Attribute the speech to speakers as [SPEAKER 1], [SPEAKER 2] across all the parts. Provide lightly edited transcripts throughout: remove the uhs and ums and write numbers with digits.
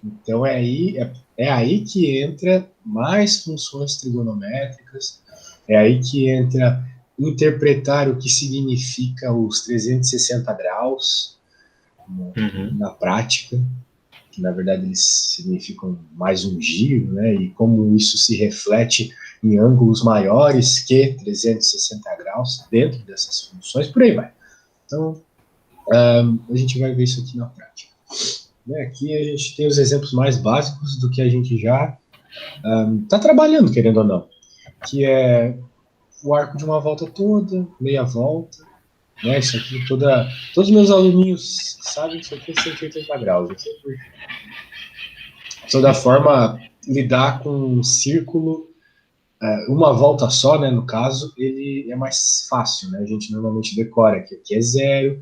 [SPEAKER 1] Então é aí que entra mais funções trigonométricas, é aí que entra interpretar o que significa os 360 graus na prática, que na verdade eles significam mais um giro, né? E como isso se reflete em ângulos maiores que 360 graus dentro dessas funções, por aí vai. Então, a gente vai ver isso aqui na prática. Aqui a gente tem os exemplos mais básicos do que a gente já está trabalhando, querendo ou não, que é o arco de uma volta toda, meia volta, né? Isso aqui, todos os meus aluninhos sabem que isso aqui é 180 graus. De toda forma, lidar com um círculo, uma volta só, né, no caso, ele é mais fácil, né? A gente normalmente decora que aqui é 0,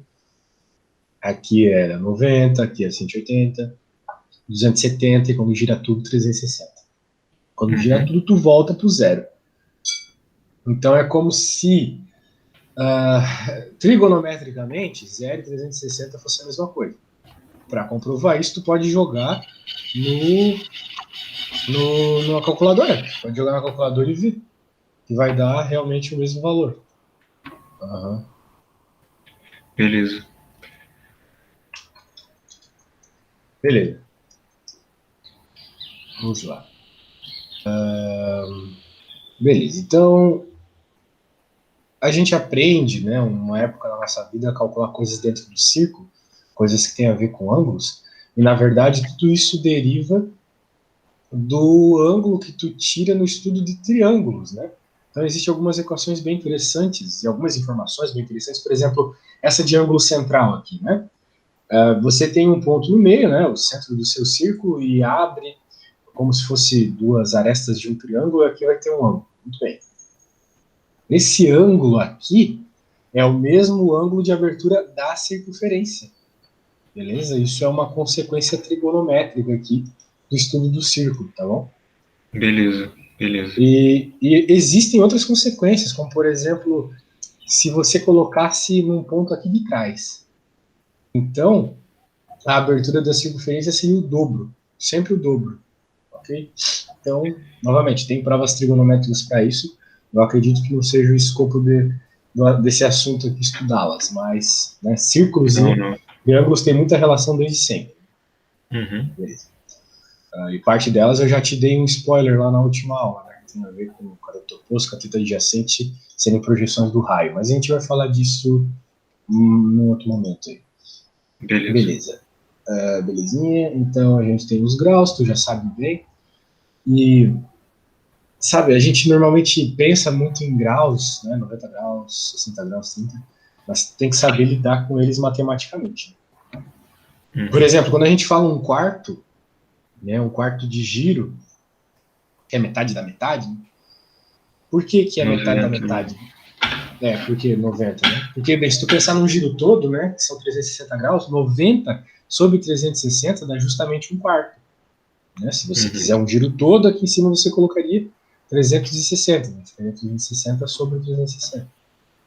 [SPEAKER 1] aqui é 90, aqui é 180, 270 e quando gira tudo, 360. Quando gira tudo, tu volta pro 0. Então é como se trigonometricamente 0 e 360 fosse a mesma coisa. Para comprovar isso, tu pode jogar numa calculadora. Pode jogar na calculadora e ver que vai dar realmente o mesmo valor.
[SPEAKER 2] Beleza.
[SPEAKER 1] Beleza. Vamos lá. Beleza. Então, a gente aprende, né, uma época da nossa vida, a calcular coisas dentro do círculo, coisas que têm a ver com ângulos, e na verdade tudo isso deriva do ângulo que tu tira no estudo de triângulos, né? Então existem algumas equações bem interessantes e algumas informações bem interessantes, por exemplo, essa de ângulo central aqui, né? Você tem um ponto no meio, né, o centro do seu círculo, e abre como se fosse duas arestas de um triângulo, e aqui vai ter um ângulo. Muito bem. Esse ângulo aqui é o mesmo ângulo de abertura da circunferência. Beleza? Isso é uma consequência trigonométrica aqui do estudo do círculo, tá bom?
[SPEAKER 2] Beleza.
[SPEAKER 1] E existem outras consequências, como por exemplo, se você colocasse num ponto aqui de trás. Então, a abertura da circunferência seria o dobro, sempre o dobro, ok? Então, novamente, tem provas trigonométricas para isso. Eu acredito que não seja o escopo desse assunto aqui estudá-las, mas né, círculos e triângulos têm muita relação desde sempre. Beleza. E parte delas eu já te dei um spoiler lá na última aula, né? Que tem a ver com o caroto oposto, cateta adjacente, serem projeções do raio. Mas a gente vai falar disso num outro momento aí. Beleza. Belezinha. Então a gente tem os graus, tu já sabe bem. E, sabe, a gente normalmente pensa muito em graus, né? 90 graus, 60 graus, 30, mas tem que saber lidar com eles matematicamente. Por exemplo, quando a gente fala um quarto, né, um quarto de giro, que é metade da metade, né? Por que é 90, metade da metade? Porque 90, né? Porque, bem, se tu pensar num giro todo, né, que são 360 graus, 90 sobre 360 dá justamente um quarto. Né? Se você quiser um giro todo, aqui em cima você colocaria 360, né? 360 sobre 360.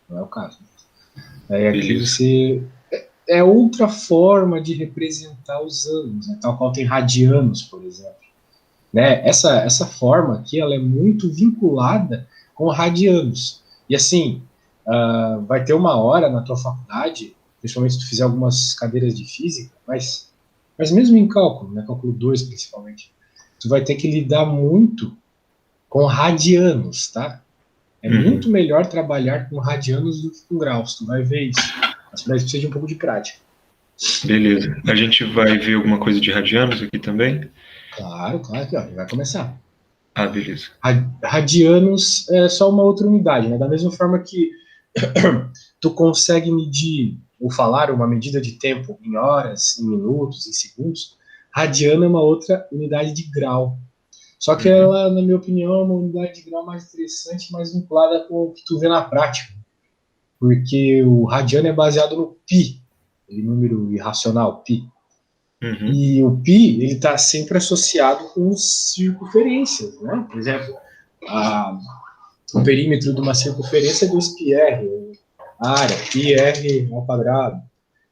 [SPEAKER 1] Não é o caso. Aí aqui você... É outra forma de representar os anos, né? Tal qual tem radianos, por exemplo. Né? Essa forma aqui, ela é muito vinculada com radianos. E assim, vai ter uma hora na tua faculdade, principalmente se tu fizer algumas cadeiras de física, mas mesmo em cálculo, né? Cálculo 2 principalmente, tu vai ter que lidar muito com radianos, tá? É muito melhor trabalhar com radianos do que com graus, tu vai ver isso. Mas para isso precisa de um pouco de prática.
[SPEAKER 2] Beleza. A gente vai ver alguma coisa de radianos aqui também?
[SPEAKER 1] Claro, que ó, vai começar.
[SPEAKER 2] Beleza.
[SPEAKER 1] Radianos é só uma outra unidade, né? Da mesma forma que tu consegue medir ou falar uma medida de tempo em horas, em minutos, em segundos, radiano é uma outra unidade de grau. Só que ela, na minha opinião, é uma unidade de grau mais interessante, mais vinculada com o que tu vê na prática. Porque o radiano é baseado no pi, aquele número irracional, pi. E o pi, ele está sempre associado com circunferências, né? Por exemplo, o perímetro de uma circunferência é 2πr, a área, πr ao quadrado.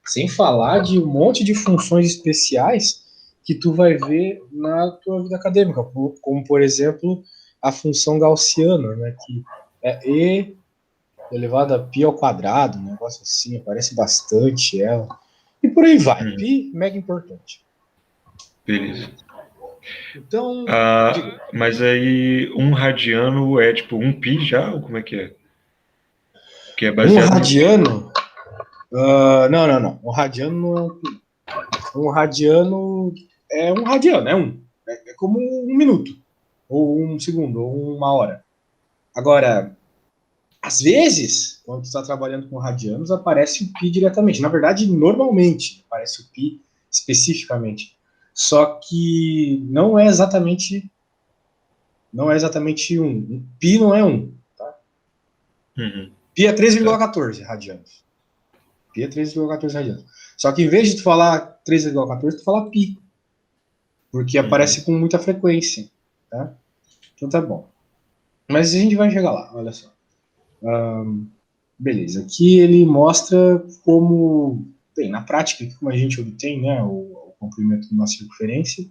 [SPEAKER 1] Sem falar de um monte de funções especiais que tu vai ver na tua vida acadêmica, como, por exemplo, a função gaussiana, né, que é E elevado a π ao quadrado, um negócio assim, aparece bastante ela. E por aí vai. Pi, mega importante.
[SPEAKER 2] Beleza.
[SPEAKER 1] Então, diga.
[SPEAKER 2] Mas aí um radiano é tipo um pi já, ou como é que é? Que é
[SPEAKER 1] Um
[SPEAKER 2] baseado no pi.
[SPEAKER 1] radiano... não. Um radiano não é um pi. Um radiano é um radiano, é um. É como um minuto, ou um segundo, ou uma hora. Agora, às vezes, quando tu está trabalhando com radianos, aparece o pi diretamente. Na verdade, normalmente aparece o pi especificamente. Só que não é exatamente um. Pi não é um. Tá?
[SPEAKER 2] Uhum.
[SPEAKER 1] Pi é
[SPEAKER 2] Tá.
[SPEAKER 1] 3,14 radianos. Pi é 3,14 radianos. Só que em vez de tu falar 3,14, tu fala pi. Porque aparece com muita frequência. Tá? Então tá bom. Mas a gente vai chegar lá, olha só. Beleza. Aqui ele mostra como, bem, na prática, como a gente obtém, né, o comprimento de uma circunferência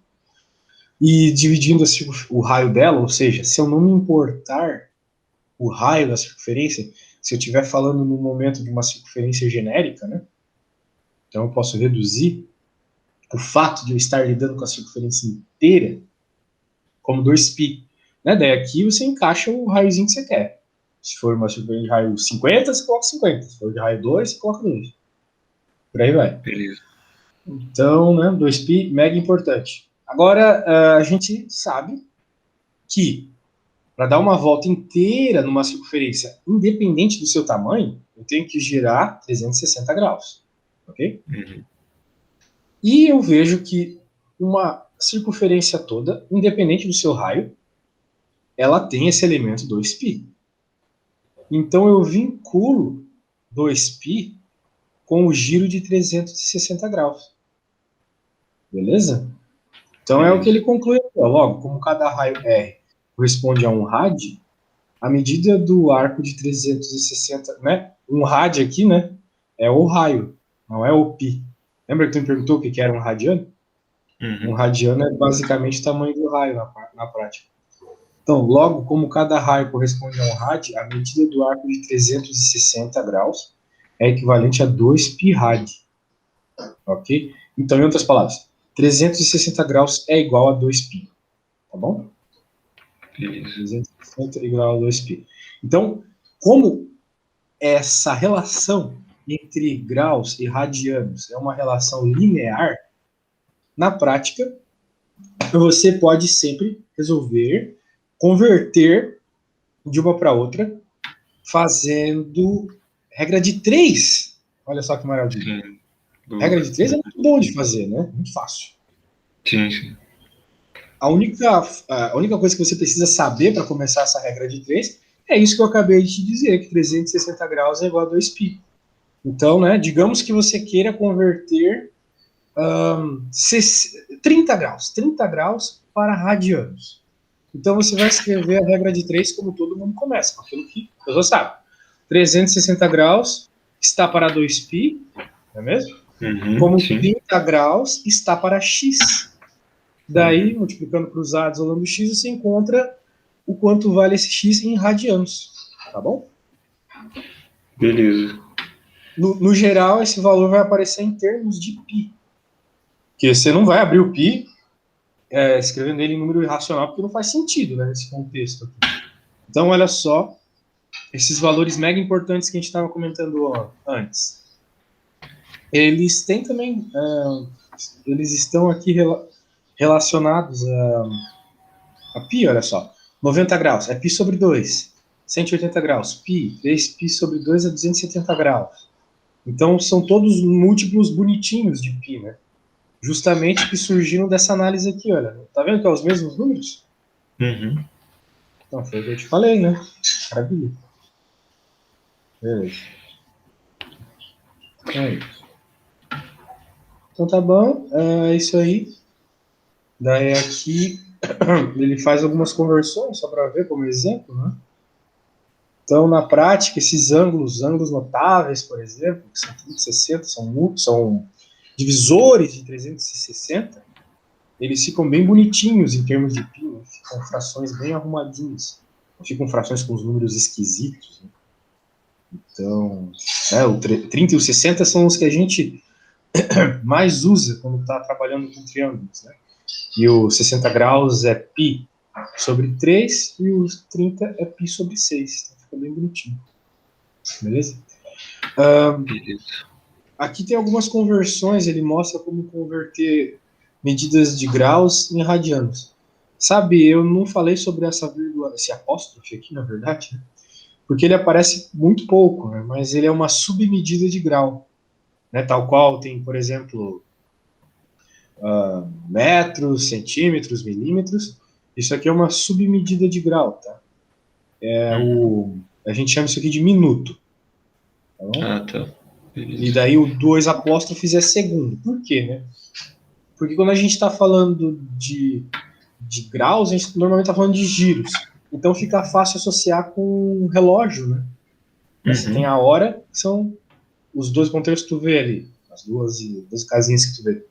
[SPEAKER 1] e dividindo o raio dela, ou seja, se eu não me importar o raio da circunferência, se eu estiver falando no momento de uma circunferência genérica, né, então eu posso reduzir o fato de eu estar lidando com a circunferência inteira como 2π. Né? Daí aqui você encaixa o raiozinho que você quer. Se for uma circunferência de raio 50, você coloca 50. Se for de raio 2, você coloca 2. Por aí vai.
[SPEAKER 2] Beleza.
[SPEAKER 1] Então, né, 2π, mega importante. Agora, a gente sabe que para dar uma volta inteira numa circunferência independente do seu tamanho, eu tenho que girar 360 graus. Ok?
[SPEAKER 2] Uhum.
[SPEAKER 1] E eu vejo que uma circunferência toda, independente do seu raio, ela tem esse elemento 2π. Então eu vinculo 2π com o giro de 360 graus. Beleza? Então é o que ele conclui. Logo, como cada raio R corresponde a um rad, a medida do arco de 360, né? Um rad aqui, né? É o raio, não é o π. Lembra que tu me perguntou o que era um radiano? Um radiano é basicamente o tamanho do raio na prática. Então, logo, como cada raio corresponde a um rad, a medida do arco de 360 graus é equivalente a 2π rad. Ok? Então, em outras palavras, 360 graus é igual a 2π. Tá bom? 360 é igual a 2π. Então, como essa relação entre graus e radianos é uma relação linear, na prática, você pode sempre resolver converter de uma para outra fazendo regra de 3. Olha só que maravilha.
[SPEAKER 2] Sim.
[SPEAKER 1] Regra de 3 é muito bom de fazer, né? Muito fácil.
[SPEAKER 2] Sim.
[SPEAKER 1] A única coisa que você precisa saber para começar essa regra de 3 é isso que eu acabei de te dizer, que 360 graus é igual a 2π. Então, né, digamos que você queira converter 30 graus para radianos. Então você vai escrever a regra de 3 como todo mundo começa, com aquilo que você sabe. 360 graus está para 2π, não é mesmo? Como
[SPEAKER 2] Sim.
[SPEAKER 1] 30 graus está para x. Daí, multiplicando cruzados ao longo do x, você encontra o quanto vale esse x em radianos. Tá bom?
[SPEAKER 2] Beleza.
[SPEAKER 1] No geral, esse valor vai aparecer em termos de π. Porque você não vai abrir o π escrevendo ele em número irracional, porque não faz sentido, né, nesse contexto aqui. Então, olha só, esses valores mega importantes que a gente estava comentando antes. Eles têm também, eles estão aqui relacionados a π, olha só. 90 graus é π sobre 2. 180 graus, π. 3π sobre 2 é 270 graus. Então, são todos múltiplos bonitinhos de π, né? Justamente que surgiram dessa análise aqui, olha. Tá vendo que é os mesmos números? Então, foi o que eu te falei, né? Maravilha. Beleza. É isso. Então tá bom, é isso aí. Daí aqui ele faz algumas conversões, só para ver como exemplo, né? Então, na prática, esses ângulos notáveis, por exemplo, que são 360, são divisores de 360, eles ficam bem bonitinhos em termos de pi, né? Ficam frações bem arrumadinhas. Não ficam frações com os números esquisitos, né? Então, o 30 e o 60 são os que a gente mais usa quando está trabalhando com triângulos, né? E o 60 graus é π sobre 3 e os 30 é π sobre 6. Então fica bem bonitinho. Beleza? Aqui tem algumas conversões, ele mostra como converter medidas de graus em radianos. Sabe, eu não falei sobre essa vírgula, esse apóstrofe aqui, na verdade, né? Porque ele aparece muito pouco, né? Mas ele é uma submedida de grau, né? Tal qual tem, por exemplo, metros, centímetros, milímetros. Isso aqui é uma submedida de grau, tá? A gente chama isso aqui de minuto. Tá bom?
[SPEAKER 2] Tá. Beleza.
[SPEAKER 1] E daí o 2 apóstrofes é segundo. Por quê, né? Porque quando a gente está falando de graus, a gente normalmente está falando de giros. Então fica fácil associar com relógio, né? Você tem a hora, que são os 2 ponteiros que tu vê ali, as duas casinhas que tu vê.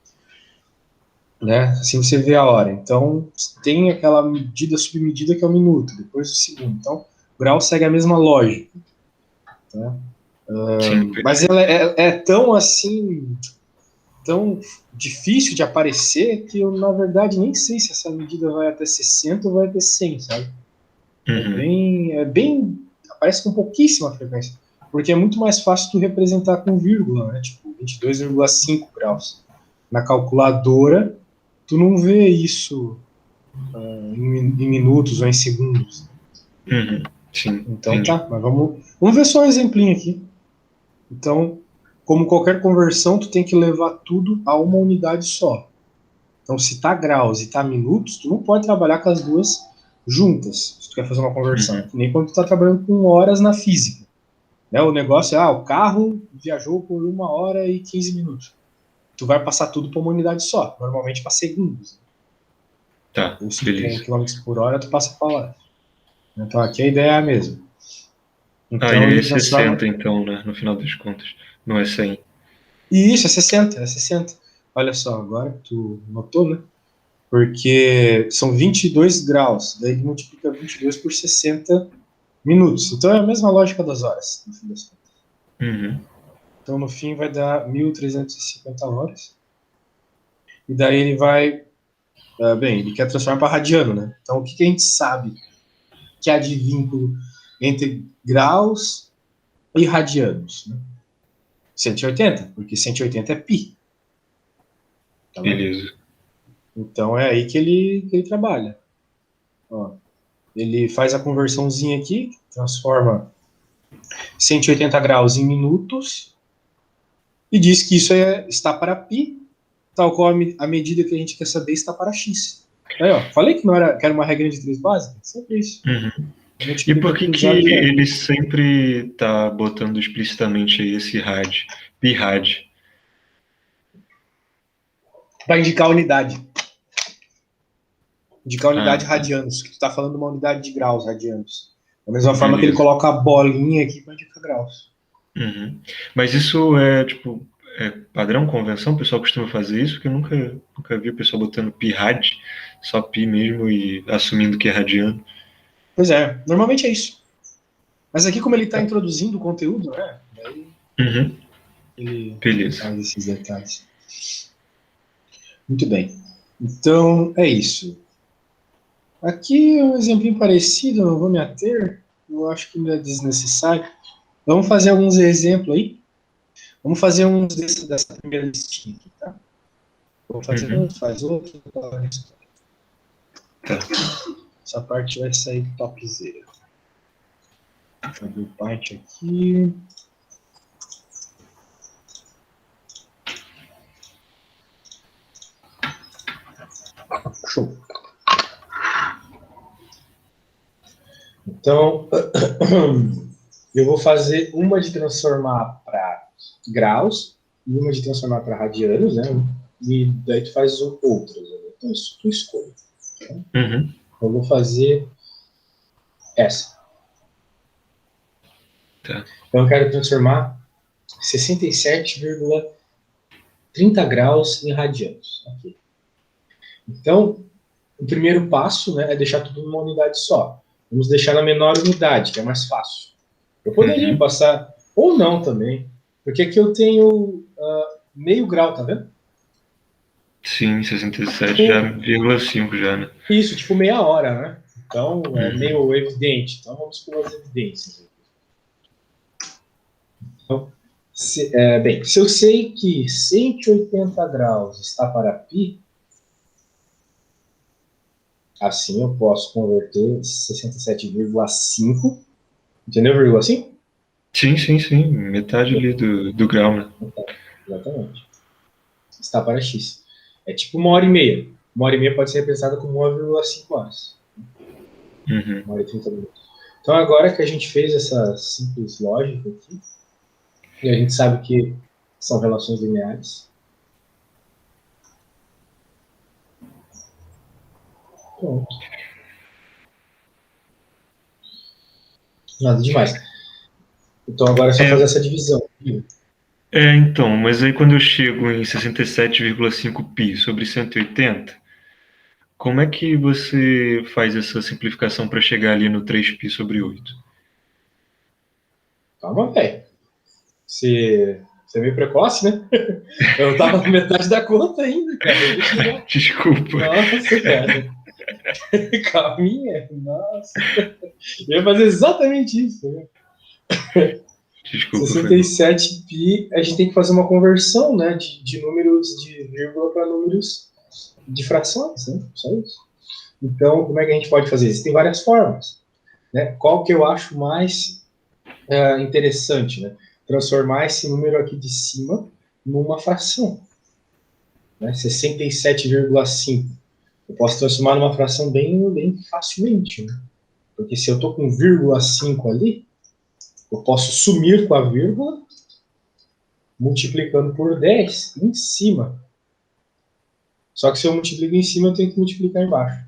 [SPEAKER 1] Né? Assim você vê a hora. Então tem aquela medida submedida que é o minuto, depois o segundo. Então o grau segue a mesma lógica. Tá? Mas ela é tão assim, tão difícil de aparecer que eu, na verdade, nem sei se essa medida vai até 60 ou vai até 100, sabe? É bem aparece com pouquíssima frequência, porque é muito mais fácil tu representar com vírgula, né? Tipo 22,5 graus. Na calculadora, tu não vê isso em minutos ou em segundos.
[SPEAKER 2] Sim,
[SPEAKER 1] então
[SPEAKER 2] entendi.
[SPEAKER 1] Tá, mas vamos ver só um exemplinho aqui. Então, como qualquer conversão, tu tem que levar tudo a uma unidade só. Então, se tá graus e tá minutos, tu não pode trabalhar com as duas juntas, se tu quer fazer uma conversão. Nem quando tu tá trabalhando com horas na física. Né? O negócio é, o carro viajou por 1 hora e 15 minutos. Tu vai passar tudo para uma unidade só, normalmente para segundos.
[SPEAKER 2] Tá,
[SPEAKER 1] ou se
[SPEAKER 2] beleza.
[SPEAKER 1] tu tem km por hora, tu passa para hora. Então, aqui a ideia é a mesma. Então,
[SPEAKER 2] e
[SPEAKER 1] ele
[SPEAKER 2] é 60, então, né? No final das contas. Não é 100.
[SPEAKER 1] E isso, é 60, é 60. Olha só, agora tu notou, né? Porque são 22 graus, daí ele multiplica 22 por 60 minutos. Então é a mesma lógica das horas, no fim das contas. Então no fim vai dar 1.350 horas. E daí ele vai... ele quer transformar para radiano, né? Então o que a gente sabe que há de vínculo entre graus e radianos? Né? 180, porque 180 é π. Tá vendo?
[SPEAKER 2] Beleza.
[SPEAKER 1] Então é aí que ele trabalha. Ó, ele faz a conversãozinha aqui, transforma 180 graus em minutos e diz que isso está para π, tal qual a medida que a gente quer saber está para x. Aí, ó, falei que não era, que era uma regra de 3 básica? Sempre isso.
[SPEAKER 2] E por que ele sempre está botando explicitamente esse rad, pi-rad?
[SPEAKER 1] Para indicar a unidade. Indicar a unidade
[SPEAKER 2] Tá.
[SPEAKER 1] radianos, que tu está falando de uma unidade de graus radianos. Da mesma forma que ele coloca a bolinha aqui para indicar graus.
[SPEAKER 2] Mas isso é, tipo, padrão, convenção? O pessoal costuma fazer isso? Porque eu nunca vi o pessoal botando pi-rad, só pi mesmo e assumindo que é radiano.
[SPEAKER 1] Pois é, normalmente é isso. Mas aqui, como ele está introduzindo o conteúdo, né? Daí ele faz esses detalhes. Muito bem. Então, é isso. Aqui é um exemplo parecido, não vou me ater. Eu acho que ainda é desnecessário. Vamos fazer alguns exemplos aí. Vamos fazer uns dessa primeira listinha aqui, tá? Vou fazer um, faz outro.
[SPEAKER 2] Tá.
[SPEAKER 1] Essa parte vai sair topzera. Deixa eu abrir parte aqui. Show. Então, eu vou fazer uma de transformar para graus e uma de transformar para radianos, né? E daí tu faz outras. Né? Então, isso tu escolhe. Tá? Eu vou fazer essa.
[SPEAKER 2] Tá.
[SPEAKER 1] Então, eu quero transformar 67,30 graus em radianos. Okay. Então, o primeiro passo, né, é deixar tudo numa unidade só. Vamos deixar na menor unidade, que é mais fácil. Eu poderia passar, ou não também, porque aqui eu tenho meio grau, tá vendo?
[SPEAKER 2] Sim, 67 já, 0,5 já, né?
[SPEAKER 1] Isso, tipo meia hora, né? Então, é meio evidente. Então, vamos pelas evidências. Então, bem, se eu sei que 180 graus está para π, assim eu posso converter 67,5, entendeu, vírgula 5?
[SPEAKER 2] Sim, sim, sim. Metade ali do grau, né?
[SPEAKER 1] Exatamente. Está para x. É tipo 1h30. 1h30 pode ser representada como 1,5 horas. 1 hora e 30 minutos. Então, agora que a gente fez essa simples lógica aqui, e a gente sabe que são relações lineares, pronto. Nada demais. Então, agora é só fazer essa divisão.
[SPEAKER 2] Então, mas aí quando eu chego em 67,5 π sobre 180, como é que você faz essa simplificação para chegar ali no 3π sobre 8?
[SPEAKER 1] Calma, velho. Você é meio precoce, né? Eu não tava na metade da conta ainda, cara. Eu vou chegar.
[SPEAKER 2] Desculpa.
[SPEAKER 1] Nossa, cara. Calminha. Nossa. Eu ia fazer exatamente isso. Né?
[SPEAKER 2] Desculpa, foi mal.
[SPEAKER 1] 67π, a gente tem que fazer uma conversão, né? De números de vírgula para números de frações, né? Só isso. Então, como é que a gente pode fazer isso? Tem várias formas. Né? Qual que eu acho mais interessante, né? Transformar esse número aqui de cima numa fração. Né? 67,5. Eu posso transformar numa fração bem facilmente. Né? Porque se eu estou com 0,5 ali, eu posso sumir com a vírgula, multiplicando por 10 em cima. Só que se eu multiplico em cima, eu tenho que multiplicar embaixo.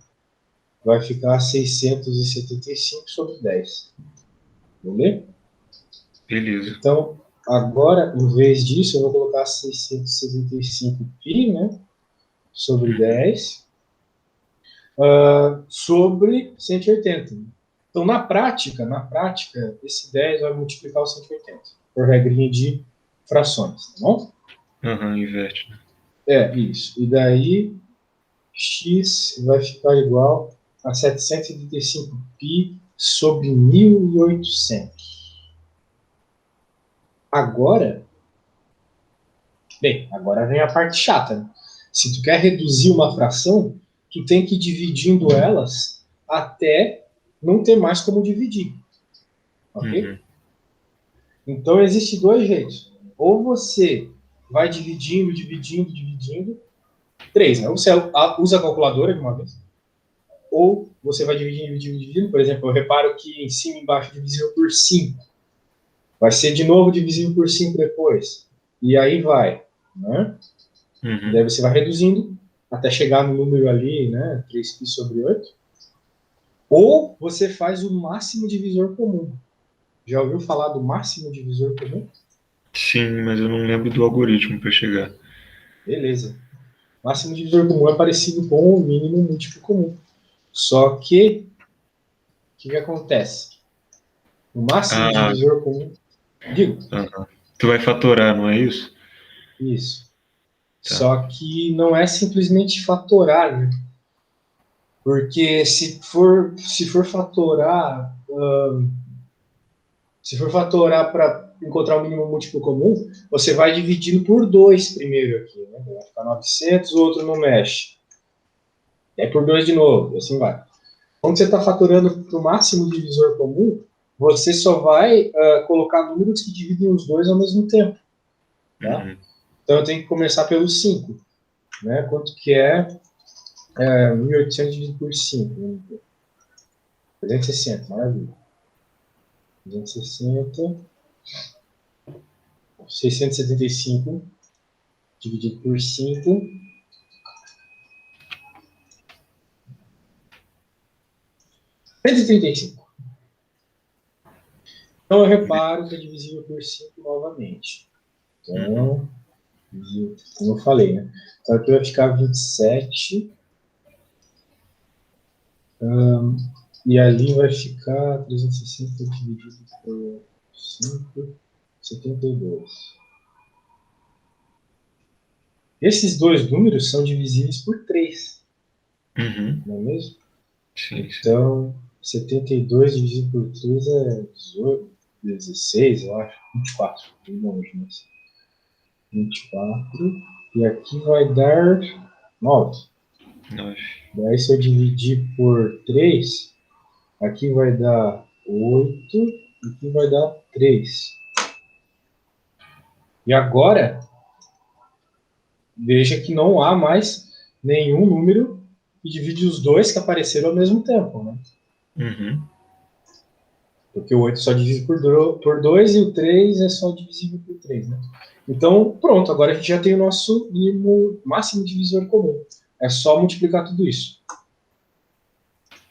[SPEAKER 1] Vai ficar 675 sobre 10. Beleza?
[SPEAKER 2] Beleza.
[SPEAKER 1] Então, agora, em vez disso, eu vou colocar 675π, né, sobre 10, sobre 180. Então, na prática, esse 10 vai multiplicar o 180, por regrinha de frações, tá bom?
[SPEAKER 2] Inverte, né?
[SPEAKER 1] Isso. E daí, x vai ficar igual a 775π sobre 1.800. Agora vem a parte chata. Né? Se tu quer reduzir uma fração, tu tem que ir dividindo elas até não ter mais como dividir. Ok? Então, existem dois jeitos. Ou você vai dividindo, três, né? Ou você usa a calculadora de uma vez, ou você vai dividindo. Por exemplo, eu reparo que em cima e embaixo é divisível por 5. Vai ser de novo divisível por 5 depois. E aí vai. Né? E daí você vai reduzindo até chegar no número ali, né? 3π sobre 8. Ou você faz o máximo divisor comum. Já ouviu falar do máximo divisor comum?
[SPEAKER 2] Sim, mas eu não lembro do algoritmo para chegar.
[SPEAKER 1] Beleza. Máximo divisor comum é parecido com o mínimo múltiplo comum. Só que, o que acontece? O máximo divisor comum... Digo.
[SPEAKER 2] Tu vai fatorar, não é isso?
[SPEAKER 1] Isso.
[SPEAKER 2] Tá.
[SPEAKER 1] Só que não é simplesmente fatorar, né? Porque se for fatorar... se for fatorar para encontrar o mínimo múltiplo comum, você vai dividindo por 2 primeiro aqui, né? Vai ficar 900, o outro não mexe. E aí por 2 de novo, e assim vai. Quando você está fatorando para o máximo divisor comum, você só vai colocar números que dividem os dois ao mesmo tempo. Tá? Então eu tenho que começar pelo 5. Né? Quanto que é 1.800 dividido por 5? 360, maravilha. 360... 675 dividido por 5. 135. Então eu reparo que é divisível por 5 novamente. Então, como eu falei, né? Então aqui vai ficar 27 E ali vai ficar 360 dividido por 5, 72. Esses dois números são divisíveis por 3,
[SPEAKER 2] Uhum.
[SPEAKER 1] não é mesmo?
[SPEAKER 2] Sim, sim.
[SPEAKER 1] Então, 72 dividido por 3 é 18, 16, eu acho. 24, bem longe, mas 24. E aqui vai dar 9.
[SPEAKER 2] 9.
[SPEAKER 1] Daí, se eu dividir por 3, aqui vai dar 8, e aqui vai dar 3. E agora, veja que não há mais nenhum número que divide os dois que apareceram ao mesmo tempo, né?
[SPEAKER 2] Uhum.
[SPEAKER 1] Porque o 8 só divide por 2 e o 3 é só divisível por 3, né? Então, pronto, agora a gente já tem o nosso máximo divisor comum. É só multiplicar tudo isso.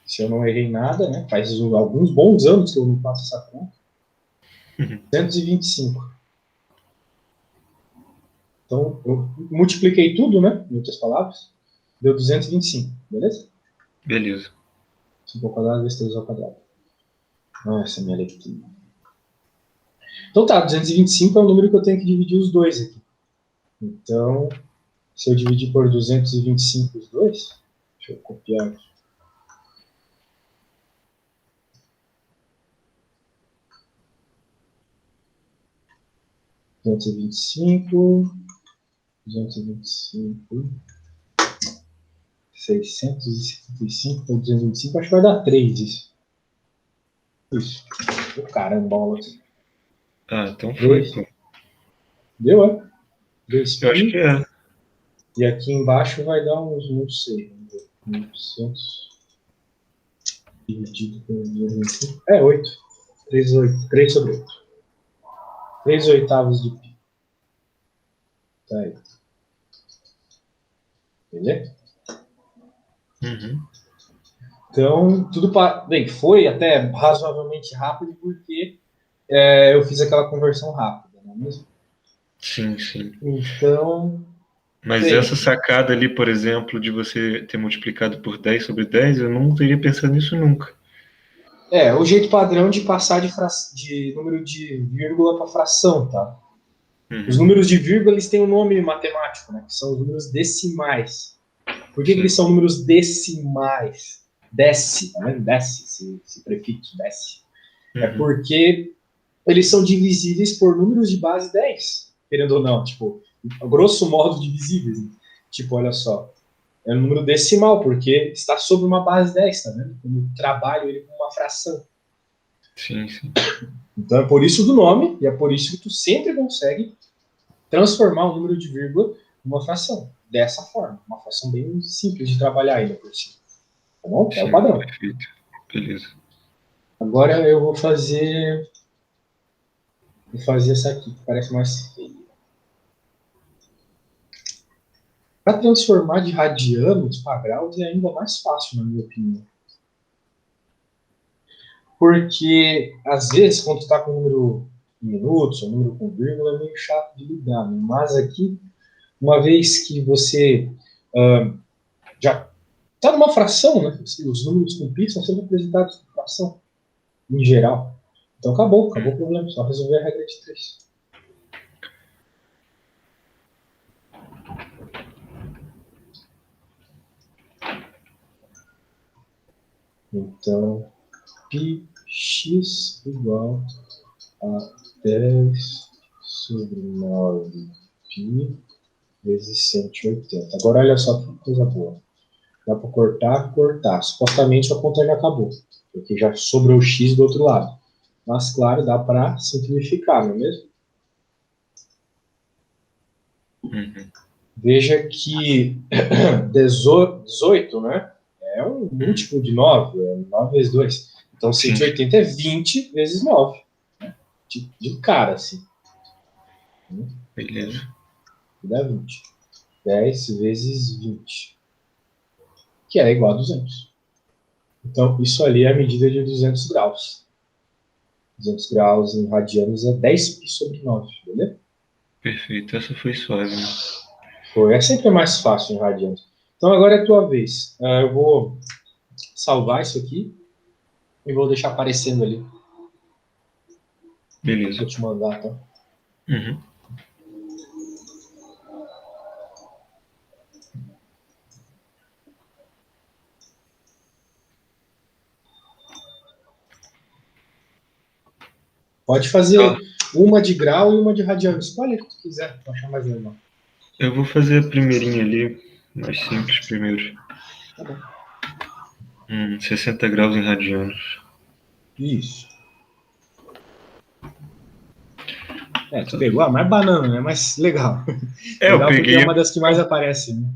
[SPEAKER 1] Se eu não errei nada, né? Faz alguns bons anos que eu não faço essa conta. 225. Então, eu multipliquei tudo, né? Em outras palavras. Deu 225, beleza?
[SPEAKER 2] Beleza.
[SPEAKER 1] 5 ao quadrado vezes 3 ao quadrado. Nossa, minha leitura. Então tá, 225 é o número que eu tenho que dividir os dois aqui. Então, se eu dividir por 225 os dois, deixa eu copiar aqui. Duzentos e vinte e cinco, 675 por 225, acho que vai dar 3 isso. Isso. Carambolas.
[SPEAKER 2] Ah, então foi, pô.
[SPEAKER 1] Deu, é? 2
[SPEAKER 2] Eu acho que
[SPEAKER 1] pi.
[SPEAKER 2] é.
[SPEAKER 1] E aqui embaixo vai dar uns, não sei, 800 dividido por 225. É 8. 3 sobre 8. 3 oitavos de pi. Tá aí. Beleza?
[SPEAKER 2] Uhum.
[SPEAKER 1] Então, tudo bem, foi até razoavelmente rápido porque eu fiz aquela conversão rápida, não é mesmo?
[SPEAKER 2] Sim, sim.
[SPEAKER 1] Então,
[SPEAKER 2] Mas essa
[SPEAKER 1] bem,
[SPEAKER 2] sacada ali, por exemplo, de você ter multiplicado por 10 sobre 10, eu não teria pensado nisso nunca.
[SPEAKER 1] o jeito padrão de passar de número de vírgula para fração, tá? Os
[SPEAKER 2] Uhum.
[SPEAKER 1] números de vírgula, eles têm um nome matemático, né? Que são os números decimais. Por que eles
[SPEAKER 2] Sim.
[SPEAKER 1] são números decimais? Desce, tá vendo? Desce, esse prefixo, desce. É
[SPEAKER 2] Uhum.
[SPEAKER 1] porque eles são divisíveis por números de base 10, querendo ou não, tipo, grosso modo divisíveis. Né? Tipo, olha só, é um número decimal, porque está sobre uma base 10, tá vendo? Eu trabalho ele com uma fração.
[SPEAKER 2] Sim, sim.
[SPEAKER 1] Então é por isso do nome, e é por isso que tu sempre consegue transformar o número de vírgula numa fração. Dessa forma, uma fração bem simples de trabalhar ainda por cima. Tá bom? É o
[SPEAKER 2] Sim,
[SPEAKER 1] padrão.
[SPEAKER 2] perfeito. Beleza.
[SPEAKER 1] Agora eu vou fazer essa aqui, que parece mais feia. Para transformar de radianos para graus é ainda mais fácil, na minha opinião. Porque, às vezes, quando tu está com número em minutos, ou número com vírgula, é meio chato de lidar. Né? Mas aqui, uma vez que você já está numa fração, né? Os números com pi são sempre apresentados com fração, em geral. Então acabou o problema, só resolver a regra de 3. Então, πx igual a 10 sobre 9 pi vezes 180. Agora olha só que coisa boa. Dá para cortar, cortar. Supostamente a conta já acabou, porque já sobrou o x do outro lado. Mas, claro, dá para simplificar, não é mesmo?
[SPEAKER 2] Uhum.
[SPEAKER 1] Veja que 18, né? É um múltiplo de 9, é 9 vezes 2. Então,
[SPEAKER 2] Sim,
[SPEAKER 1] 180 é 20 vezes 9. Né? De cara, assim. Então,
[SPEAKER 2] beleza.
[SPEAKER 1] dá 20. 10 vezes 20, que é igual a 200. Então, isso ali é a medida de 200 graus. 200 graus em radianos é 10 pi sobre 9, beleza?
[SPEAKER 2] Perfeito. Essa foi suave, né?
[SPEAKER 1] É sempre mais fácil em radianos. Então, agora é a tua vez. Eu vou salvar isso aqui e vou deixar aparecendo ali.
[SPEAKER 2] Beleza.
[SPEAKER 1] Vou te mandar, tá?
[SPEAKER 2] Uhum.
[SPEAKER 1] Pode fazer uma de grau e uma de radiano. Escolhe o que tu quiser, pra achar mais legal.
[SPEAKER 2] Eu vou fazer a primeirinha ali, mais simples primeiro.
[SPEAKER 1] Tá bom.
[SPEAKER 2] 60 graus em radianos.
[SPEAKER 1] Isso. Tu pegou a mais banana, né? Mas legal.
[SPEAKER 2] Eu
[SPEAKER 1] Legal porque é
[SPEAKER 2] peguei.
[SPEAKER 1] uma das que mais aparece, né?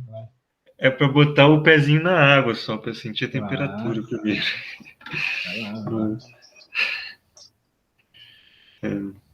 [SPEAKER 2] É pra botar o pezinho na água só, pra sentir a temperatura
[SPEAKER 1] Claro.
[SPEAKER 2] primeiro.
[SPEAKER 1] Vai lá, vai lá.
[SPEAKER 2] É.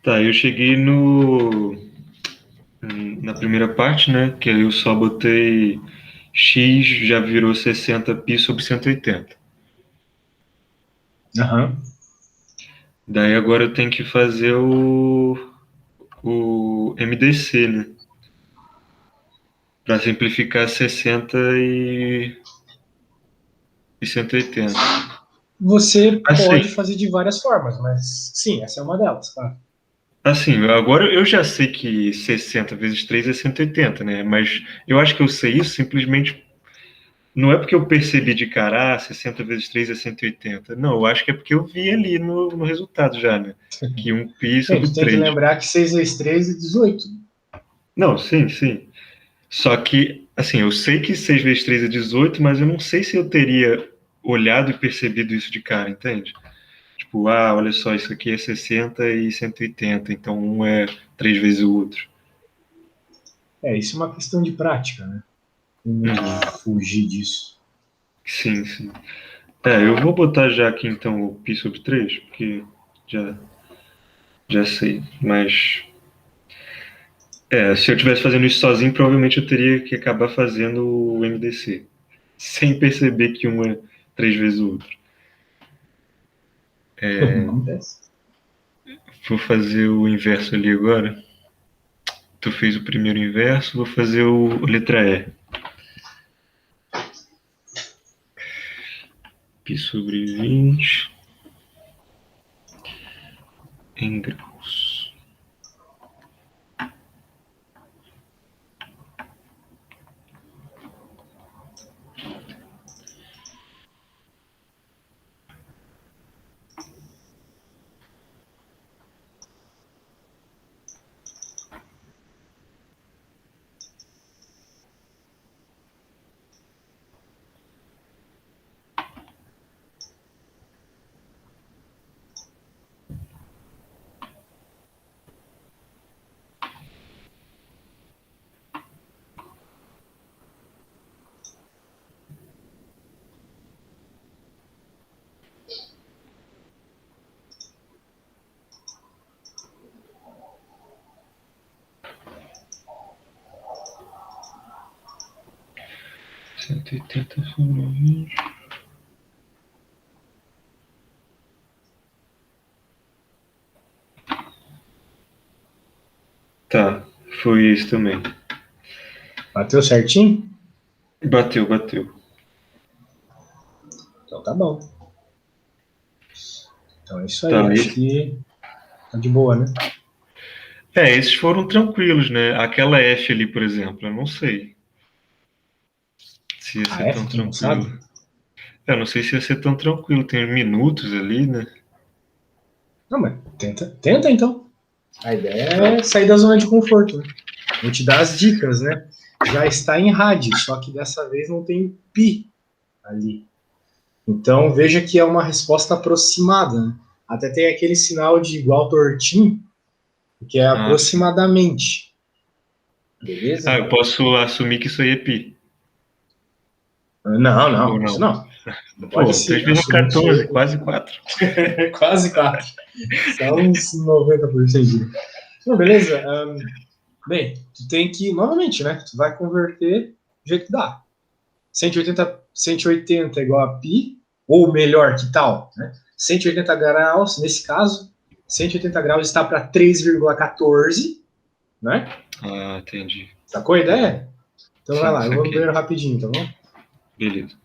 [SPEAKER 2] Tá, eu cheguei na primeira parte, né? Que aí eu só botei X, já virou 60 π sobre 180.
[SPEAKER 1] Aham.
[SPEAKER 2] Daí agora eu tenho que fazer o MDC, né? Para simplificar 60 e 180.
[SPEAKER 1] Você
[SPEAKER 2] Assim,
[SPEAKER 1] pode fazer de várias formas, mas sim, essa é uma delas, tá?
[SPEAKER 2] assim, agora eu já sei que 60 vezes 3 é 180, né? Mas eu acho que eu sei isso simplesmente. Não é porque eu percebi de cara, 60 vezes 3 é 180. Não, eu acho que é porque eu vi ali no resultado já, né? Que 1π
[SPEAKER 1] Bem,
[SPEAKER 2] sobre
[SPEAKER 1] tu tem que
[SPEAKER 2] 3.
[SPEAKER 1] lembrar que 6 vezes 3 é 18.
[SPEAKER 2] Não, sim, sim. Só que, assim, eu sei que 6 vezes 3 é 18, mas eu não sei se eu teria olhado e percebido isso de cara, entende? Tipo, olha só, isso aqui é 60 e 180, então um é 3 vezes o outro.
[SPEAKER 1] Isso é uma questão de prática, né? Não fugir disso.
[SPEAKER 2] Sim, sim. Eu vou botar já aqui então o π sobre 3, porque já, já sei. Mas se eu estivesse fazendo isso sozinho, provavelmente eu teria que acabar fazendo o MDC, sem perceber que um é 3 vezes o outro.
[SPEAKER 1] Acontece.
[SPEAKER 2] Vou fazer o inverso ali agora. Tu fez o primeiro inverso, vou fazer o letra E. Π sobre 20 em graus. Cento e oitenta sobre 20. Tá, foi isso também.
[SPEAKER 1] Bateu certinho?
[SPEAKER 2] Bateu, bateu.
[SPEAKER 1] Então tá bom. Então é isso aí.
[SPEAKER 2] Tá,
[SPEAKER 1] Acho que tá de boa, né?
[SPEAKER 2] esses foram tranquilos, né? Aquela F ali, por exemplo, eu não sei se ia
[SPEAKER 1] A
[SPEAKER 2] ser tão
[SPEAKER 1] F, tu não
[SPEAKER 2] tranquilo.
[SPEAKER 1] sabe?
[SPEAKER 2] Eu não sei se ia ser tão tranquilo. Tem minutos ali, né?
[SPEAKER 1] Não, mas tenta então. A ideia é sair da zona de conforto, né? Vou te dar as dicas, né? Já está em rádio, só que dessa vez não tem pi ali. Então, veja que é uma resposta aproximada, né? Até tem aquele sinal de igual tortinho, que é
[SPEAKER 2] Ah, sim.
[SPEAKER 1] aproximadamente.
[SPEAKER 2] Ah,
[SPEAKER 1] Beleza?
[SPEAKER 2] eu posso assumir que isso aí é pi,
[SPEAKER 1] Não,
[SPEAKER 2] ou
[SPEAKER 1] não, isso
[SPEAKER 2] não?
[SPEAKER 1] não. Não pode
[SPEAKER 2] Pô, 3
[SPEAKER 1] ser
[SPEAKER 2] vezes
[SPEAKER 1] assumir isso
[SPEAKER 2] 14,
[SPEAKER 1] aí.
[SPEAKER 2] quase 4.
[SPEAKER 1] Quase 4. Só uns 90%. Não, beleza? Bem, tu tem que, novamente, né? Tu vai converter do jeito que dá. 180 é igual a pi, ou melhor, que tal? Né? 180 graus, nesse caso, 180 graus está para 3,14, né?
[SPEAKER 2] Ah, entendi.
[SPEAKER 1] Sacou a
[SPEAKER 2] Uhum.
[SPEAKER 1] ideia? Então vai
[SPEAKER 2] Sim,
[SPEAKER 1] lá, eu vou no
[SPEAKER 2] saquei.
[SPEAKER 1] banheiro rapidinho, tá bom?
[SPEAKER 2] Beleza.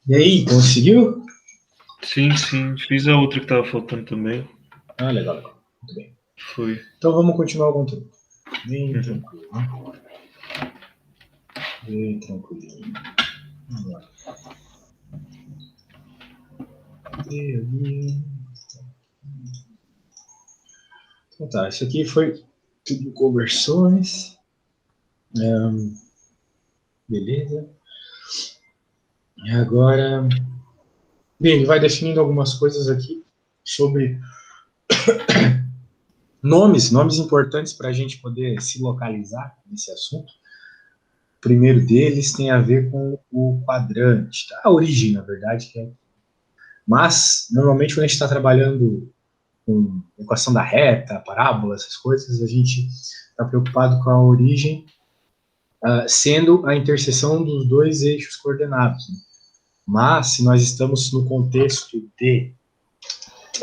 [SPEAKER 1] E aí, conseguiu?
[SPEAKER 2] Sim, fiz a outra que estava faltando também.
[SPEAKER 1] Ah, legal. Muito bem.
[SPEAKER 2] Foi.
[SPEAKER 1] Então vamos continuar o conteúdo. Bem
[SPEAKER 2] Uhum.
[SPEAKER 1] tranquilo, né? Bem tranquilinho. Vamos lá. Então tá, isso aqui foi tudo conversões. Beleza. E agora, bem, ele vai definindo algumas coisas aqui sobre nomes importantes para a gente poder se localizar nesse assunto. O primeiro deles tem a ver com o quadrante, tá? A origem, na verdade, que é. Mas, normalmente, quando a gente está trabalhando com equação da reta, parábola, essas coisas, a gente está preocupado com a origem, sendo a interseção dos dois eixos coordenados. Né? Mas, se nós estamos no contexto de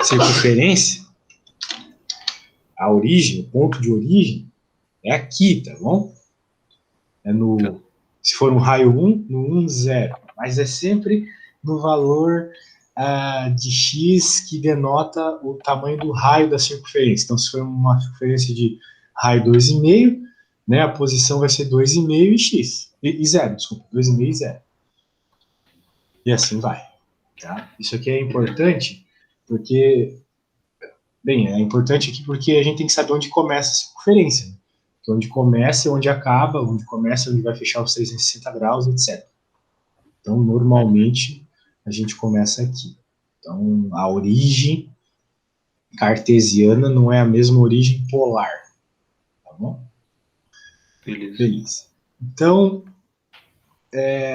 [SPEAKER 1] circunferência, a origem, o ponto de origem, é aqui, tá bom? É no, se for um raio 1, no 1, 0. Mas é sempre no valor de x que denota o tamanho do raio da circunferência. Então, se for uma circunferência de raio 2,5, né, a posição vai ser 2,5 e x. E 0, desculpa, 2,5 e 0. E assim vai. Tá? Isso aqui é importante porque, bem, é importante aqui porque a gente tem que saber onde começa a circunferência. Né? Onde começa e onde acaba, onde começa e onde vai fechar os 360 graus, etc. Então, normalmente, a gente começa aqui. Então, a origem cartesiana não é a mesma origem polar. Tá bom? Beleza. Então,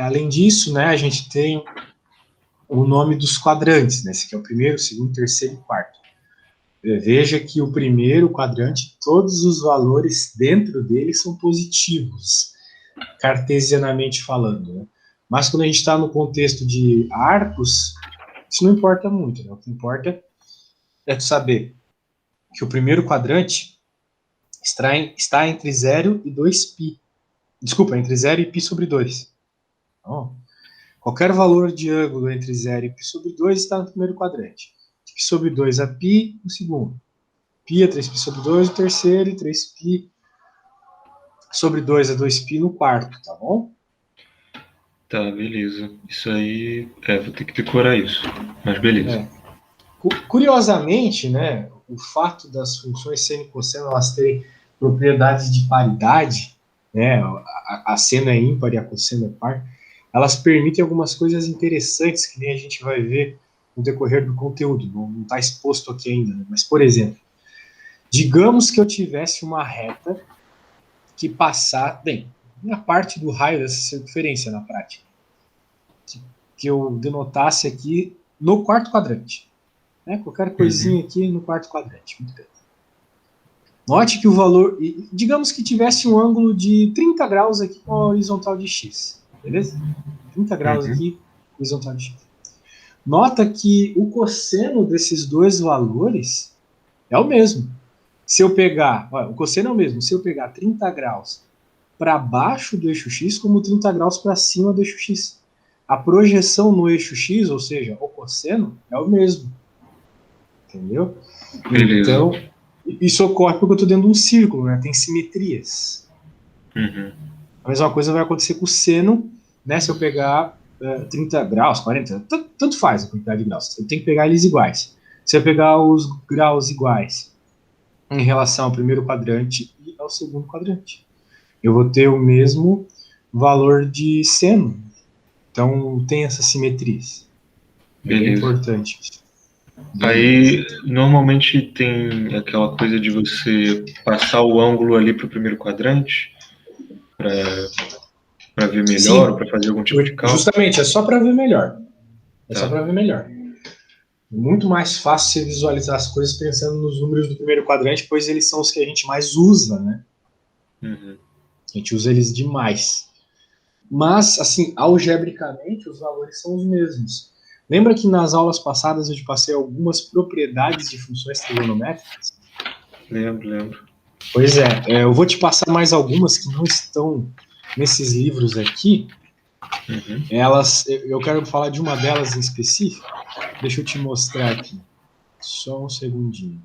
[SPEAKER 1] além disso, né, a gente tem o nome dos quadrantes, né? Esse aqui é o primeiro, segundo, terceiro e quarto. Veja que o primeiro quadrante, todos os valores dentro dele são positivos, cartesianamente falando. Né? Mas quando a gente está no contexto de arcos, isso não importa muito. Né? O que importa é tu saber que o primeiro quadrante está entre 0 e 2π. Desculpa, entre 0 e π sobre 2. Então, qualquer valor de ângulo entre 0 e π sobre 2 está no primeiro quadrante. Π sobre 2 é π no segundo. Π é 3π sobre 2 no terceiro e 3π sobre 2 é 2π no quarto, tá bom?
[SPEAKER 2] Tá, beleza. Isso aí, vou ter que decorar isso, mas beleza.
[SPEAKER 1] Curiosamente, né, o fato das funções seno e cosseno elas terem propriedades de paridade, né, a seno é ímpar e a cosseno é par, elas permitem algumas coisas interessantes que nem a gente vai ver no decorrer do conteúdo, não está exposto aqui ainda, né? Mas, por exemplo, digamos que eu tivesse uma reta que passar, bem, na parte do raio dessa circunferência na prática, que eu denotasse aqui no quarto quadrante. Né? Qualquer coisinha aqui no quarto quadrante. Muito bem. Note que o valor, digamos que tivesse um ângulo de 30 graus aqui com a horizontal de x, beleza? 30 graus aqui, horizontal de x. Nota que o cosseno desses dois valores é o mesmo. Se eu pegar, olha, o cosseno é o mesmo, se eu pegar 30 graus para baixo do eixo x, como 30 graus para cima do eixo x. A projeção no eixo x, ou seja, o cosseno, é o mesmo. Entendeu?
[SPEAKER 2] Beleza.
[SPEAKER 1] Então, isso ocorre porque eu estou dentro de um círculo, né? Tem simetrias. A mesma coisa vai acontecer com o seno, né? Se eu pegar 30 graus, 40, tanto faz a quantidade de graus. Eu tenho que pegar eles iguais. Se eu pegar os graus iguais em relação ao primeiro quadrante e ao segundo quadrante, eu vou ter o mesmo valor de seno. Então, tem essas simetrias. É bem importante isso.
[SPEAKER 2] Aí, normalmente tem aquela coisa de você passar o ângulo ali para o primeiro quadrante para ver melhor, ou para fazer algum tipo de cálculo.
[SPEAKER 1] Justamente, é só para ver melhor. Só para ver melhor. É muito mais fácil você visualizar as coisas pensando nos números do primeiro quadrante, pois eles são os que a gente mais usa, né? A gente usa eles demais. Mas, assim, algebricamente, os valores são os mesmos. Lembra que nas aulas passadas eu te passei algumas propriedades de funções trigonométricas?
[SPEAKER 2] Lembro.
[SPEAKER 1] Pois é, eu vou te passar mais algumas que não estão nesses livros aqui, Eu quero falar de uma delas em específico. Deixa eu te mostrar aqui. Só um segundinho.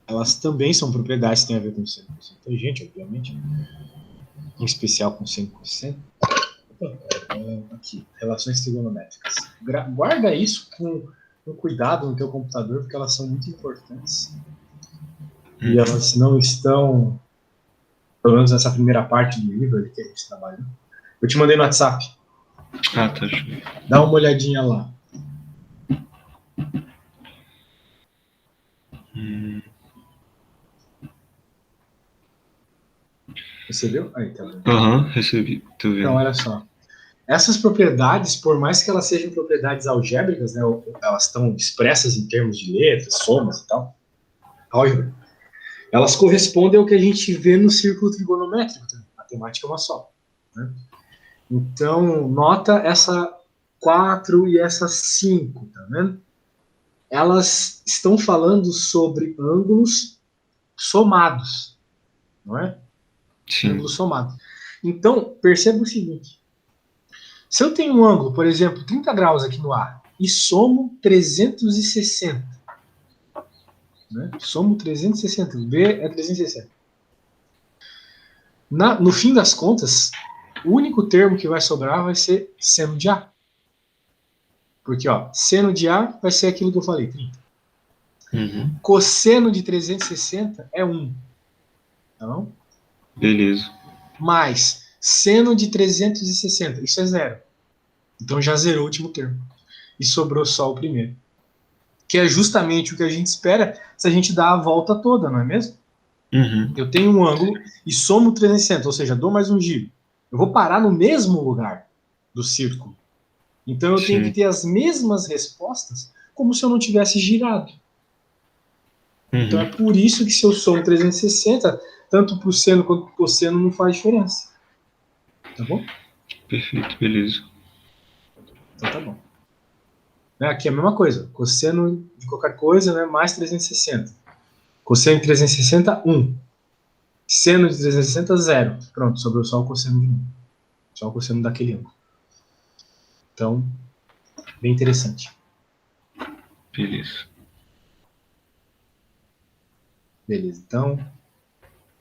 [SPEAKER 1] Elas também são propriedades que têm a ver com 100% inteligente, obviamente. Em especial com 100%. Aqui, relações trigonométricas. Guarda isso com cuidado no teu computador, porque elas são muito importantes. E elas não estão, pelo menos nessa primeira parte do livro ali que a gente trabalha. Eu te mandei no WhatsApp.
[SPEAKER 2] Ah, tá joia.
[SPEAKER 1] Dá uma olhadinha lá. Recebeu? Aí, tá vendo?
[SPEAKER 2] Recebi. Tô vendo.
[SPEAKER 1] Então, olha só. Essas propriedades, por mais que elas sejam propriedades algébricas, né, elas estão expressas em termos de letras, somas e tal, álgebra, elas correspondem ao que a gente vê no círculo trigonométrico. A temática é uma só. Né? Então, nota essa 4 e essa 5, tá vendo? Elas estão falando sobre ângulos somados, não é?
[SPEAKER 2] Sim.
[SPEAKER 1] Ângulos somados. Então, perceba o seguinte. Se eu tenho um ângulo, por exemplo, 30 graus aqui no A, e somo 360, né? Somo 360, B é 360. No fim das contas, o único termo que vai sobrar vai ser seno de A. Porque, ó, seno de A vai ser aquilo que eu falei, 30. Cosseno de 360 é 1. Tá bom?
[SPEAKER 2] Beleza.
[SPEAKER 1] Mais seno de 360, isso é 0. Então já zerou o último termo. E sobrou só o primeiro. Que é justamente o que a gente espera se a gente dá a volta toda, não é mesmo? Eu tenho um ângulo e somo 360, ou seja, dou mais um giro. Eu vou parar no mesmo lugar do círculo. Então eu tenho que ter as mesmas respostas como se eu não tivesse girado. Então é por isso que se eu somo 360, tanto para o seno quanto para o cosseno não faz diferença. Tá bom?
[SPEAKER 2] Perfeito, beleza.
[SPEAKER 1] Então tá bom. Aqui é a mesma coisa. Cosseno de qualquer coisa, né, mais 360. Cosseno de 360, 1. Seno de 360, 0. Pronto, sobrou só o cosseno de 1. Só o cosseno daquele ângulo. Então, bem interessante.
[SPEAKER 2] Beleza.
[SPEAKER 1] Beleza, então,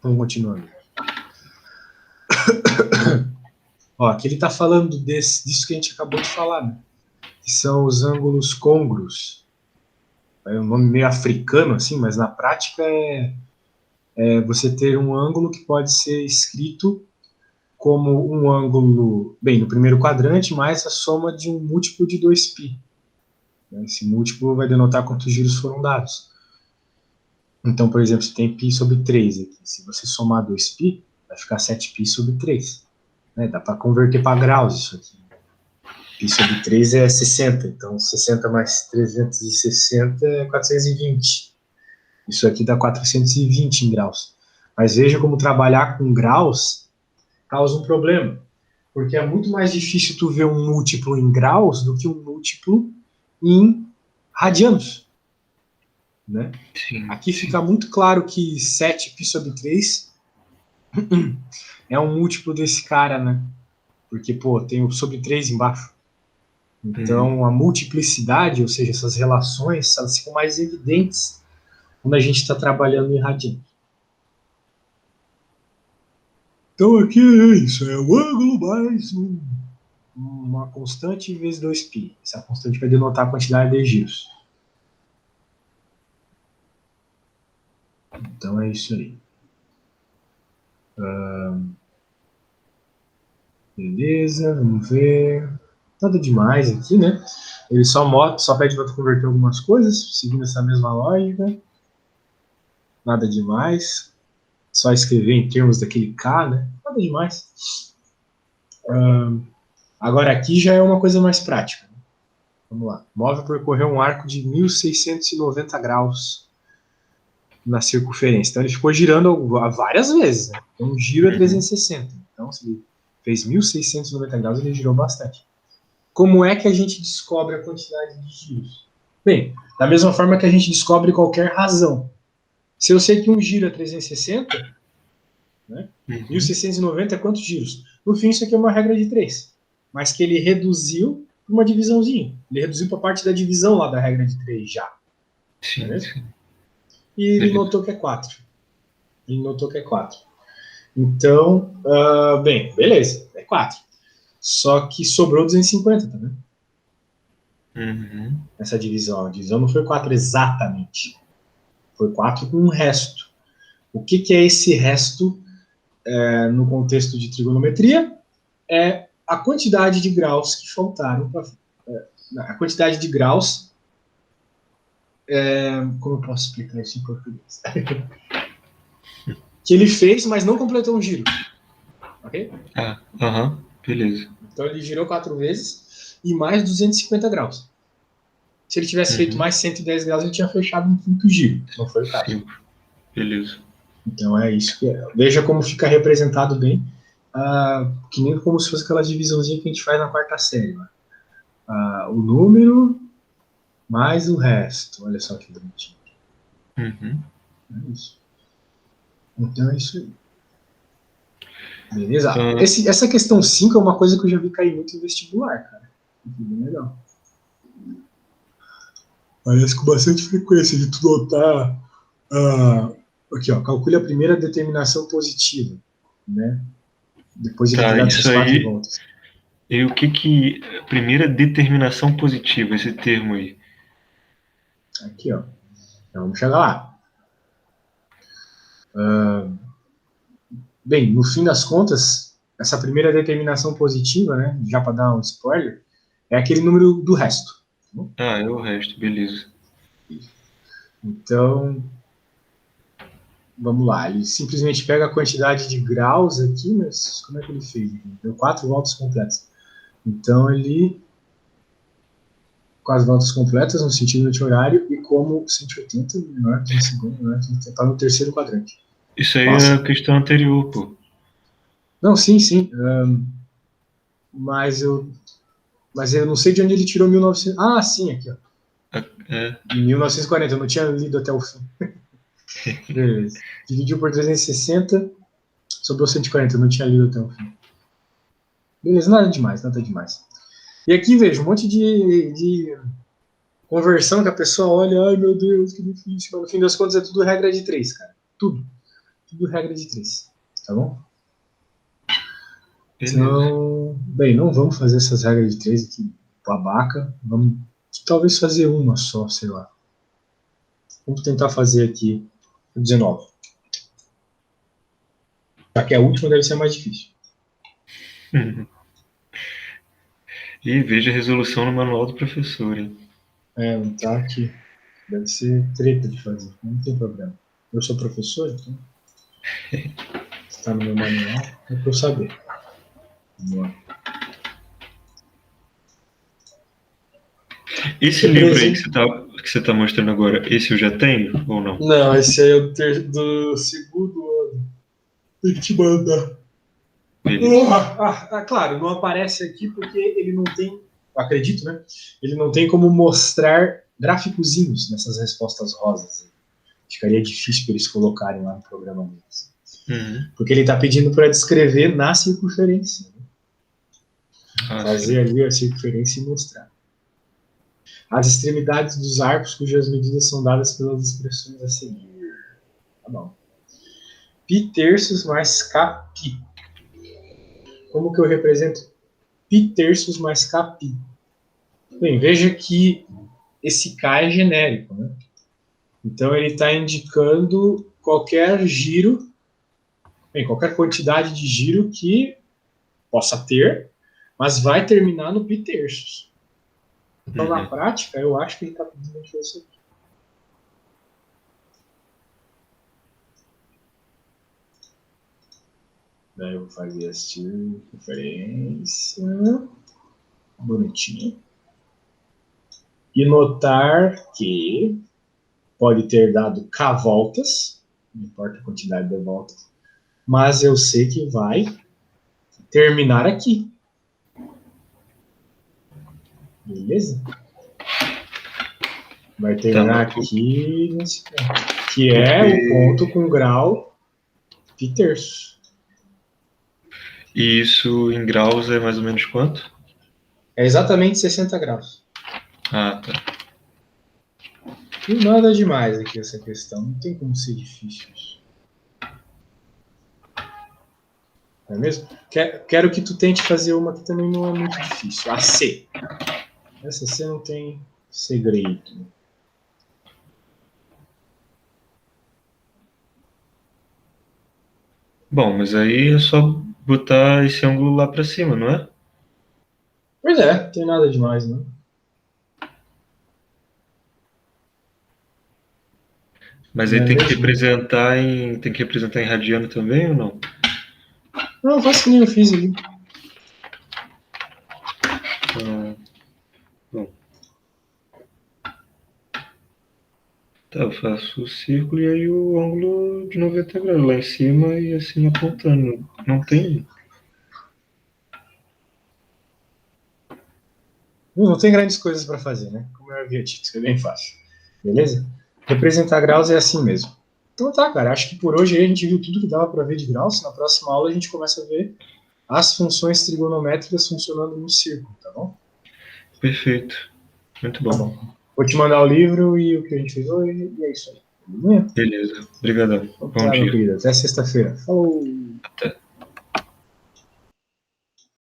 [SPEAKER 1] vamos continuando. Ó, aqui ele está falando disso que a gente acabou de falar, né? Que são os ângulos côngruos. É um nome meio africano, assim, mas na prática é você ter um ângulo que pode ser escrito como um ângulo, bem, no primeiro quadrante, mais a soma de um múltiplo de 2π. Esse múltiplo vai denotar quantos giros foram dados. Então, por exemplo, se tem π sobre 3 aqui. Se você somar 2π, vai ficar 7π sobre 3. Né? Dá para converter para graus isso aqui. Π sobre 3 é 60, então 60 mais 360 é 420. Isso aqui dá 420 em graus. Mas veja como trabalhar com graus causa um problema. Porque é muito mais difícil tu ver um múltiplo em graus do que um múltiplo em radianos. Né? Aqui fica muito claro que 7π sobre 3 é um múltiplo desse cara, né? Porque, pô, tem o sobre 3 embaixo. Então, a multiplicidade, ou seja, essas relações, elas ficam mais evidentes quando a gente está trabalhando em radianos. Então, aqui é isso, é o ângulo mais uma constante vezes 2π. Essa constante vai denotar a quantidade de giros. Então, é isso aí. Beleza, vamos ver. Nada demais aqui, né? Ele só pede para tu converter algumas coisas, seguindo essa mesma lógica. Nada demais. Só escrever em termos daquele K, né? Nada demais. Agora aqui já é uma coisa mais prática. Vamos lá. Móvel percorreu um arco de 1.690 graus na circunferência. Então ele ficou girando várias vezes. Né? Um giro é 360. Então se ele fez 1.690 graus, ele girou bastante. Como é que a gente descobre a quantidade de giros? Bem, da mesma forma que a gente descobre qualquer razão. Se eu sei que um giro é 360, né? 1690 é quantos giros? No fim, isso aqui é uma regra de 3. Mas que ele reduziu para uma divisãozinha. Ele reduziu para a parte da divisão lá da regra de 3 já.
[SPEAKER 2] Sim,
[SPEAKER 1] Beleza?
[SPEAKER 2] sim.
[SPEAKER 1] E ele notou que é 4. Ele notou que é 4. Então, bem, beleza, é 4. Só que sobrou 250, tá vendo? Essa divisão. A divisão não foi 4 exatamente. Foi 4 com um resto. O que é esse resto no contexto de trigonometria? É a quantidade de graus que faltaram para. A quantidade de graus. Como eu posso explicar isso em português? Que ele fez, mas não completou um giro. Ok?
[SPEAKER 2] Beleza.
[SPEAKER 1] Então ele girou 4 vezes e mais 250 graus. Se ele tivesse feito mais 110 graus, ele tinha fechado um quinto giro. Não foi o caso.
[SPEAKER 2] Sim. Beleza.
[SPEAKER 1] Então é isso que é. Veja como fica representado bem, que nem como se fosse aquela divisãozinha que a gente faz na quarta série. Né? O número mais o resto. Olha só que bonitinho. É isso. Então é isso aí. Beleza? Essa questão 5 é uma coisa que eu já vi cair muito em vestibular, cara. Bem legal. Parece com bastante frequência de tu notar. Aqui, ó, calcule a primeira determinação positiva, né? Depois de liquidar essas 4 voltas.
[SPEAKER 2] E o que primeira determinação positiva, esse termo aí?
[SPEAKER 1] Aqui, ó. Então, vamos chegar lá. Bem, no fim das contas, essa primeira determinação positiva, né? Já para dar um spoiler, é aquele número do resto.
[SPEAKER 2] É o resto, beleza.
[SPEAKER 1] Então, vamos lá. Ele simplesmente pega a quantidade de graus aqui, mas como é que ele fez? Deu 4 voltas completas. Então, ele... com as voltas completas no sentido anti-horário e como 180 menor que no segundo, né? Está no terceiro quadrante.
[SPEAKER 2] Isso aí é a questão anterior, pô.
[SPEAKER 1] Não, sim. Mas eu não sei de onde ele tirou 1900. Ah, sim, aqui, ó. 1940, eu não tinha lido até o fim. Beleza. Dividiu por 360, sobrou 140, eu não tinha lido até o fim. Beleza, nada demais. E aqui vejo um monte de conversão que a pessoa olha, ai meu Deus, que difícil, mas no fim das contas é tudo regra de 3, cara. Tudo regra de 3, tá bom?
[SPEAKER 2] Beleza.
[SPEAKER 1] Então, bem, não vamos fazer essas regras de 3 aqui, babaca. Vamos talvez fazer uma só, sei lá. Vamos tentar fazer aqui 19. Já que a última deve ser mais difícil.
[SPEAKER 2] E veja a resolução no manual do professor, hein?
[SPEAKER 1] Não tá aqui. Deve ser treta de fazer, não tem problema. Eu sou professor, então. Se tá no meu manual, é pra eu saber. Vamos lá.
[SPEAKER 2] Esse livro aí que você tá mostrando agora, esse eu já tenho ou não?
[SPEAKER 1] Não, esse aí é do segundo ano. Tem que te mandar. Claro, não aparece aqui porque ele não tem, acredito, né? Ele não tem como mostrar gráficozinhos nessas respostas rosas. Ficaria difícil para eles colocarem lá no programa deles. Porque ele está pedindo para descrever na circunferência. Né? Fazer ali a circunferência e mostrar. As extremidades dos arcos cujas medidas são dadas pelas expressões a seguir. Tá bom. Pi terços mais Kpi. Como que eu represento Pi terços mais Kpi? Bem, veja que esse K é genérico, né? Então ele está indicando qualquer giro, qualquer quantidade de giro que possa ter, mas vai terminar no pi terços. Então, na prática, eu acho que ele está pedindo isso aqui. Daí eu vou fazer a circunferência bonitinho. E notar que pode ter dado K voltas, não importa a quantidade de voltas, mas eu sei que vai terminar aqui. Beleza? Vai terminar aqui nesse ponto, que é o ponto com grau pi terços.
[SPEAKER 2] E isso em graus é mais ou menos quanto?
[SPEAKER 1] É exatamente 60 graus.
[SPEAKER 2] Ah, tá.
[SPEAKER 1] E nada demais aqui essa questão. Não tem como ser difícil isso. Não é mesmo? Quero que tu tente fazer uma que também não é muito difícil. A C. Essa C não tem segredo.
[SPEAKER 2] Bom, mas aí é só botar esse ângulo lá para cima, não é?
[SPEAKER 1] Pois é, não tem nada demais, não.
[SPEAKER 2] Mas
[SPEAKER 1] Não
[SPEAKER 2] aí
[SPEAKER 1] é mesmo?
[SPEAKER 2] tem que representar em radiano também ou não?
[SPEAKER 1] Não, eu faço que nem eu fiz ali.
[SPEAKER 2] Ah, bom, tá, eu faço o círculo e aí o ângulo de 90 graus lá em cima e assim apontando. Não tem.
[SPEAKER 1] Não tem grandes coisas para fazer, né? Como eu havia dito, isso é bem fácil. Beleza? Representar graus é assim mesmo. Então tá, cara. Acho que por hoje a gente viu tudo que dava para ver de graus. Na próxima aula a gente começa a ver as funções trigonométricas funcionando no círculo, tá bom?
[SPEAKER 2] Perfeito. Muito
[SPEAKER 1] Tá
[SPEAKER 2] bom.
[SPEAKER 1] bom. Vou te mandar o livro e o que a gente fez hoje, e é isso aí. Beleza?
[SPEAKER 2] Beleza. Obrigadão.
[SPEAKER 1] Então
[SPEAKER 2] Bom
[SPEAKER 1] tá, meu
[SPEAKER 2] dia.
[SPEAKER 1] querido. Até sexta-feira. Falou!
[SPEAKER 2] Até.